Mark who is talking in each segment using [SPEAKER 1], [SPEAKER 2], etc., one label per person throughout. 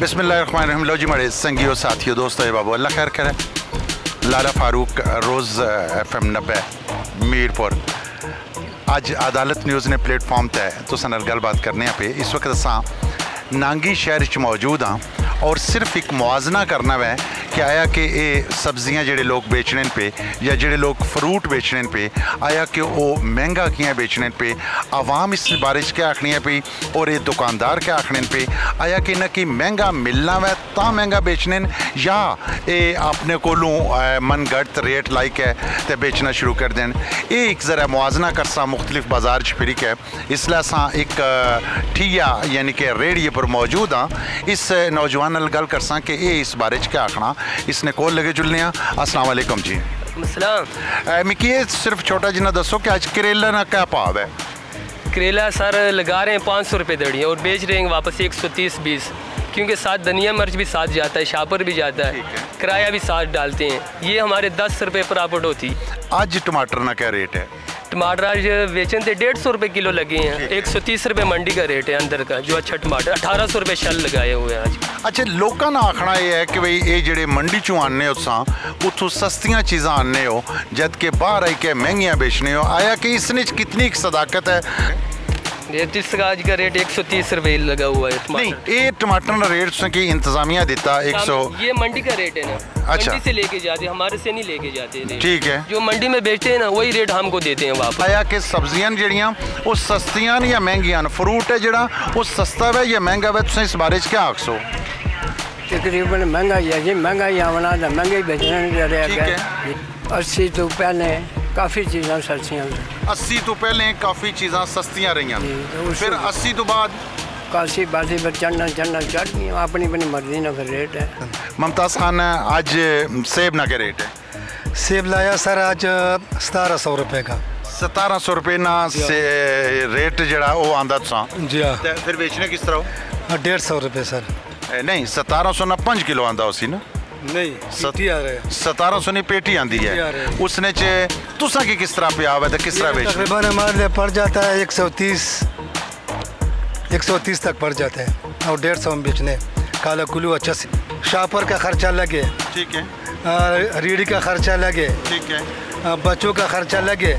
[SPEAKER 1] बिस्मिल्लाहिर्रहमानिर्रहीम। लो जी मड़े संगियो साथियों दोस्तों ये बाबू अल्लाह खैर करे। लाला फारूक रोज़ FM 90 मीरपुर। अज अदालत न्यूज़ ने प्लेटफॉर्म तय तुसां नाल गलबात करने पे। इस वक्त असां नांगी शहर च मौजूद हाँ और सिर्फ एक मुआजना करना वै कि आया कि ये सब्जियां जेडे लोग बेचने पे या जेडे लोग फ्रूट बेचने पे आया कि वो महंगा कियां बेचने पे, आवाम इस बारे क्या आखनी है पी और ये दुकानदार क्या आखने पे आया कि न कि महंगा मिलना वै ता महंगा बेचने या ये अपने कोलों मन गढ़त रेट लाइक है तो बेचना शुरू कर दें। ये एक ज़रा मुआजना करसा मुख्तलिफ बाजार च फिर है। इसलिए असा एक ठिया यानी कि रेड़िए पर मौजूद हाँ। इस नौजवान नाल गल करसा कि ये इस बारे क्या आखना। इसने कोल लगे जुलने। अस्सलाम वालेकुम जी। मिकी ये सिर्फ छोटा जिन्ना दसो कि आज करेला ना क्या भाव है?
[SPEAKER 2] करेला सर लगा रहे हैं 500 रुपये दड़ी और बेच रहे हैं वापस 130-20, क्योंकि साथ धनिया मिर्च भी साथ जाता है, शापर भी जाता है, किराया भी साथ डालते हैं। ये हमारे 10 रुपये प्रॉफिट होती।
[SPEAKER 1] आज टमाटर ना क्या रेट है?
[SPEAKER 2] टमाटर आज बेचन थे 150 रुपये किलो लगे हैं। 130 रुपये मंडी का रेट है अंदर का जो अच्छा टमाटर। 1800 रुपये शल लगाए हुए हैं आज।
[SPEAKER 1] अच्छा लोगों का आखना यह है कि भाई ये जेडे मंडी चों आने हो उतों सस्तियां चीज़ां आने हो जबकि बाहर आई के महंगियां बेचने हो। आया कि इसने कितनी सदाकत है?
[SPEAKER 2] आज का रेट 130 रुपये लगा हुआ है टमाटर।
[SPEAKER 1] नहीं ये टमाटर का रेट की इंतजामिया देता 100।
[SPEAKER 2] ये मंडी का रेट है ना।
[SPEAKER 1] अच्छा।
[SPEAKER 2] मंडी से लेके जाते, हमारे से नहीं लेके जाते।
[SPEAKER 1] ठीक है।
[SPEAKER 2] जो मंडी में बेचते हैं ना वही रेट हमको देते हैं वापस।
[SPEAKER 1] आया कि सब्जियां जड़ियां वो सस्तियां या महंगियां? फ्रूट है जड़ा वो सस्ता है या महंगा है? तुम इस बारे क्या आखसो?
[SPEAKER 3] तकरीबन महंगा ही है जी। महंगा ही आना तो महंगे ही बेचने दे रहे हैं। 80 तो पहले काफ़ी चीज़ें सस्तियाँ।
[SPEAKER 1] 80 तो पहले काफ़ी चीज़ां सस्तियां रही, फिर 80 तो बाद
[SPEAKER 3] काशी बासी पर चढ़ना चढ़ गई। अपनी अपनी मर्जी ना फिर रेट है।
[SPEAKER 1] मुमताज़ खान आज सेब ना क्या रेट है?
[SPEAKER 4] सेब लाया सर आज 1700 रुपये का।
[SPEAKER 1] 1700 रुपये ना से रेट जड़ा वो आंदा तुसा
[SPEAKER 4] जी हाँ।
[SPEAKER 1] फिर बेचने किस तरह?
[SPEAKER 4] 150 रुपये सर।
[SPEAKER 1] नहीं 1700 ना 5 किलो आंदा उसी ना।
[SPEAKER 4] नहीं
[SPEAKER 1] 1700 नहीं पेटी आंदी है उसने चे तुसा की किस तरह पे आवे तो किस तरह बेच?
[SPEAKER 4] तकरीबन हमारे लिए पड़ जाता है 130 तक पड़ जाता है और 150 में बेचने। काला कुल्लू अच्छा से शापर का खर्चा लगे,
[SPEAKER 1] ठीक है,
[SPEAKER 4] रीढ़ी का खर्चा लगे,
[SPEAKER 1] ठीक है,
[SPEAKER 4] बच्चों का खर्चा लगे,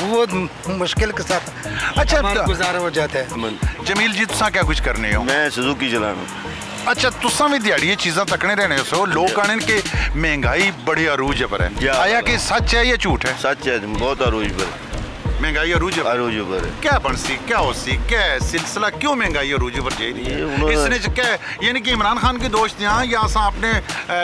[SPEAKER 4] बहुत मुश्किल के साथ अच्छा गुजारा हो जाता है।
[SPEAKER 1] जमील जी तुसा क्या कुछ करने हो?
[SPEAKER 5] मैं सुजुकी चलाना।
[SPEAKER 1] अच्छा तुसा भी दिहाड़ी ये चीज़ां तकने रहने सो लोग आने के महंगाई बड़ी अरूज पर है। आया कि सच है या झूठ है?
[SPEAKER 5] सच है, बहुत अरूज पर
[SPEAKER 1] महंगाई अरूज पर है। क्या बनसी क्या होसी क्या सिलसिला क्यों महंगाई अरूज पर जाए रही है? इसने क्या यानी कि इमरान खान की दोष दिया या असा अपने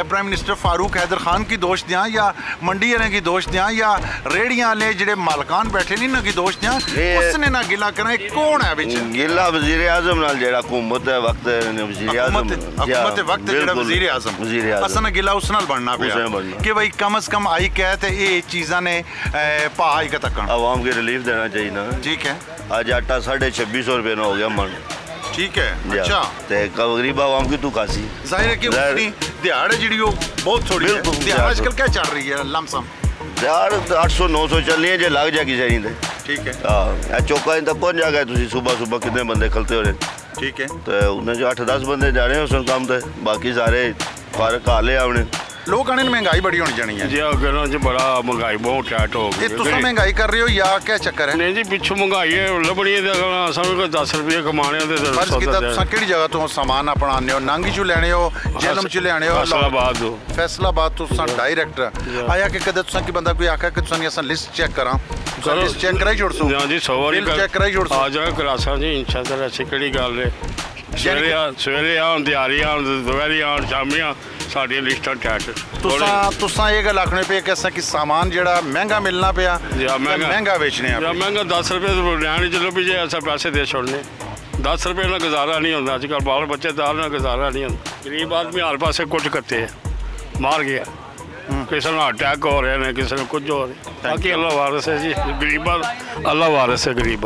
[SPEAKER 1] प्राइम मिनिस्टर फारूक हैदर खान की दोष दिया या मंडी वाले की दोष दिया या रेड़ियां वाले जेडे मालकान बैठे नहीं ना की दोष दिया? उसने ना गिला करना कौन है बिच?
[SPEAKER 5] गिला वजीर आजम नाल जेड़ा हुकूमत है वक्त वजीर आजम
[SPEAKER 1] हुकूमत वक्त जेड़ा वजीर आजम असा ना गिला उस नाल बनना पिया कि भाई कम से कम आई कहते ये चीज़ां ने भाई का तकन
[SPEAKER 5] आवाम के रिलीफ देना चाहिए ना।
[SPEAKER 1] ठीक है। आज
[SPEAKER 5] आटा 2650 रुपये ना हो गया मन।
[SPEAKER 1] ठीक है। अच्छा
[SPEAKER 5] गरीब आवाम की तू खासी
[SPEAKER 1] जाहिर है कि दिहाड़ जी बहुत थोड़ी है। दिहाड़ आजकल क्या चल रही है? लमसम
[SPEAKER 5] यार 800-900 चलनी है जो लग जाएगी चाहिए।
[SPEAKER 1] ठीक है।
[SPEAKER 5] हाँ चौका तक पहुँच जाएगा। तुम सुबह कितने बंदे खलते हो रहे? ठीक है। तो उन्हें जो 8-10 बंदे जा रहे हैं उस काम थे, बाकी सारे फारक हाले आने
[SPEAKER 1] लोग आने महंगाई बड़ी होनी जानी है
[SPEAKER 6] जी। जी बड़ा महंगाई बहुत टाइट हो गई।
[SPEAKER 1] तुम महंगाई कर रहे हो या क्या चक्कर है?
[SPEAKER 6] नहीं जी पिछू महंगाई है लबड़ी है। 10 रुपये कमाने
[SPEAKER 1] किहड़ी जगह तो सामान अपना आने हो? नांगी चू लेने हो, जेलम चू लेने हो? फैसलाबाद तो डायरेक्ट आया कि कदे तुसा की बंदा कोई आखा कि तुसा असां लिस्ट चेक करा लिस्ट चेक कराई छोड़ सो?
[SPEAKER 6] हां जी 100 बार
[SPEAKER 1] चेक कराई छोड़ सो।
[SPEAKER 6] आ जा करासा जी इंशाअल्लाह। ऐसी केड़ी गल है? सवेरे आन दिहाड़ी आन दोपहरी आन शामी आन साड़ी लिस्टां टाइट।
[SPEAKER 1] तुसा ये गल आखने पे कैसा कि सामान जड़ा महंगा मिलना पिया महंगा बेचने
[SPEAKER 6] महंगा 10 रुपये लैन चलो भी जे ऐसा पैसे दे छोड़ने 10 रुपये ना गुजारा नहीं होता। अजकल बाल बच्चे दाल ना गुजारा नहीं होता। गरीब आदमी हर पास कुछ करते हैं मार गया किसी ने अटैक हो रहे हैं किसी ने कुछ हो रहा है। बाकी अल्लाह वारिस है जी गरीब अल्लाह वारिस है गरीब।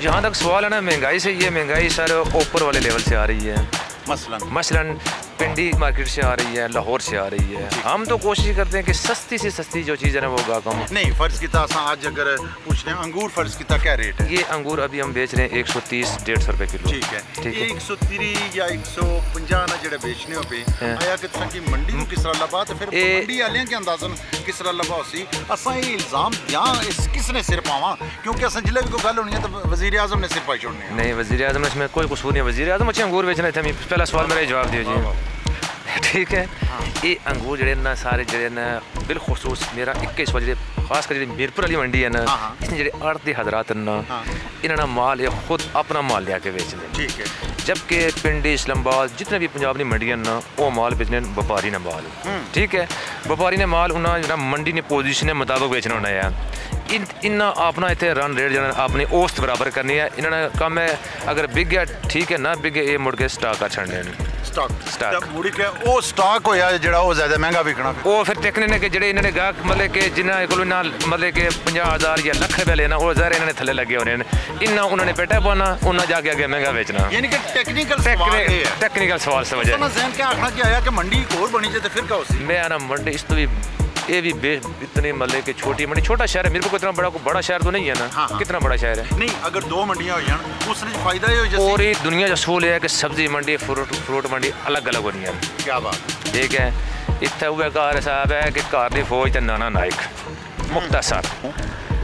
[SPEAKER 7] जहाँ तक सवाल है ना महंगाई से, ये महंगाई सर ऊपर वाले लेवल से आ रही है।
[SPEAKER 1] मसलन
[SPEAKER 7] पिंडी मार्केट से आ रही है, लाहौर से आ रही है। हम तो कोशिश करते हैं कि सस्ती से सस्ती जो चीज़ है ना वो गा कम।
[SPEAKER 1] नहीं फ़र्ज़ की आज अगर पूछते हैं अंगूर फ़र्ज़ की क्या रेट है?
[SPEAKER 7] ये अंगूर अभी हम बेच रहे हैं 130-150 रुपए किलो।
[SPEAKER 1] ठीक है, ठीक है। 130 या 150 ना जेडे बेचने हो पे आया कि तुम की मंडी में किस तरह लबा तो फिर मंडी वाले के अंदाजन किस तरह लबा होसी असा ये इल्ज़ाम यहाँ इस किसने सिर पावा क्योंकि असा जिले भी कोई गल होनी है तो वज़ीर आज़म ने सिर पाई छोड़नी है।
[SPEAKER 7] नहीं, वज़ीर आज़म इसमें कोई कसूर नहीं है। वज़ीर आज़म अच्छे अंगूर बेच रहे थे। पहला सवाल मेरा जवाब दीजिए, ठीक है? ये अंगूर जड़े ना सारे जड़े ना बिलखसूस मेरा 21 वजे खास कर मीरपुर वाली मंडी है ना, इसने जड़े आड़ती हजरात ना इन्होंने माल ये खुद अपना माल लिया के बेचने।
[SPEAKER 1] ठीक है।
[SPEAKER 7] जबकि पिंडी इस्लामाबाद जितने भी पंजाब की मंडियां ना वो माल बेचने व्यापारी ने माल, ठीक है? व्यापारी ने माल उन्हें मंडी ने पोजीशन के मुताबिक बेचना होना है। इन्ना अपना इतने रन रेट जो अपनी औसत बराबर करनी है। इन्होंने कम है अगर बिक गया ठीक है, ना बिक गया ये मुड़ के स्टॉक कर छड़ने
[SPEAKER 1] स्टॉक मुड़ी के वो स्टॉक होया जेड़ा वो ज़्यादा महंगा बिकना
[SPEAKER 7] वो फिर देखने ने कि जेडे इन्होंने गाहक मतलब कि जिन्हें को मतलब कि 50,000 या लख रुपये लेना वो ज़ाहिर इन्होंने थले लगे होने इन्ना उन्होंने पेटा पाना उन्हें जाके आगे महंगा बेचना।
[SPEAKER 1] यानी कि टेक्निकल
[SPEAKER 7] सवाल से वजह
[SPEAKER 1] क्या आखना क्या आया कि मंडी और बनी जाए फिर क्या होसी?
[SPEAKER 7] मैं आना मंडी इस तो भी ये भी इतनी मतलब कि छोटी मंडी छोटा शहर है। मेरे को इतना बड़ा शहर तो नहीं है ना। हाँ। कितना बड़ा शहर है? नहीं, अगर 2 मंडियां हो जाए उससे फायदा ही हो जाए। और ये दुनिया जो असूल है कि सब्जी मंडी फ्रूट मंडी अलग अलग होनी है।
[SPEAKER 1] क्या बात,
[SPEAKER 7] ठीक है? इतना हुआ घर साहब है कि घर की फौज नाना नायक मुख्तसर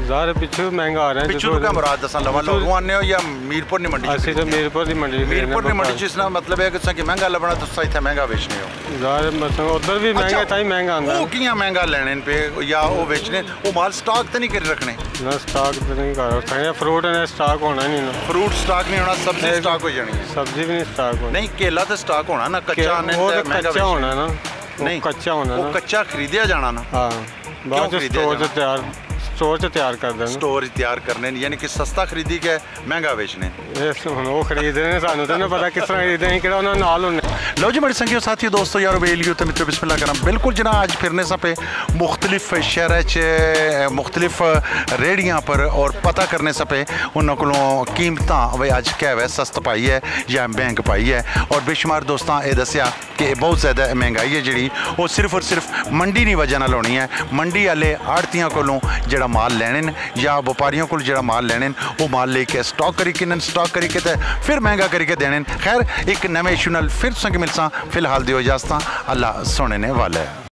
[SPEAKER 8] ज़ाहिर पिछू महंगा आ रहा है।
[SPEAKER 1] पिछू का मुराद दसा लवा लोग आने हो या मीरपुर नी मंडी?
[SPEAKER 8] असि तो मीरपुर दी मंडी
[SPEAKER 1] जिसना मतलब है कि महंगा लबना तो सही था महंगा बेचने हो।
[SPEAKER 8] ज़ाहिर मतलब उधर भी महंगा था ही महंगा आंदा।
[SPEAKER 1] वो किया महंगा लेने पे या वो बेचने वो माल स्टॉक तो नहीं कर रखने
[SPEAKER 8] ना? स्टॉक तो नहीं कर रखते। फ्रूट ने स्टॉक होना नहीं ना।
[SPEAKER 1] फ्रूट स्टॉक नहीं होना, सब्जी स्टॉक हो जानी है।
[SPEAKER 8] सब्जी भी नहीं स्टॉक होना।
[SPEAKER 1] नहीं, केला तो स्टॉक होना ना, कच्चा
[SPEAKER 8] कच्चा होना ना।
[SPEAKER 1] नहीं,
[SPEAKER 8] कच्चा होना
[SPEAKER 1] वो कच्चा खरीदिया जाना ना।
[SPEAKER 8] हाँ, बाद स्टोर से तैयार कर देना।
[SPEAKER 1] स्टोर तैयार करने यानी कि सस्ता खरीदी के महंगा बेचने।
[SPEAKER 8] वो खरीदने सानू तो नहीं पता किस तरह खरीदने किड़ा उन्होंने नाल होने।
[SPEAKER 1] लो जी बड़ी संख्या साथियों दोस्तों यारो बेलियो तो मित्रों बिस्मिल्लाह करम बिल्कुल जना आज फिरने से मुख्तलिफ शहर च मुख्तलिफ रेहड़ियाँ पर और पता करने से उन्होंने को कीमत भाई अज क्या है सस्त पाई है या महंग पाई है। और बेशुमार दोस्तों ये दसिया कि बहुत ज़्यादा महंगाई है जी वो सिर्फ और सिर्फ मंडी की वजह नाल होनी है। मंडी वाले आड़तियों को जड़ा माल लैने या व्यापारियों को जड़ा माल लैने वो माल लेके स्टॉक करके फिर महंगा करके देने। खैर एक नवे इशू नाल फिर संग मिलसा फिलहाल दियो इजाजत। अल्लाह सोने ने वाला है।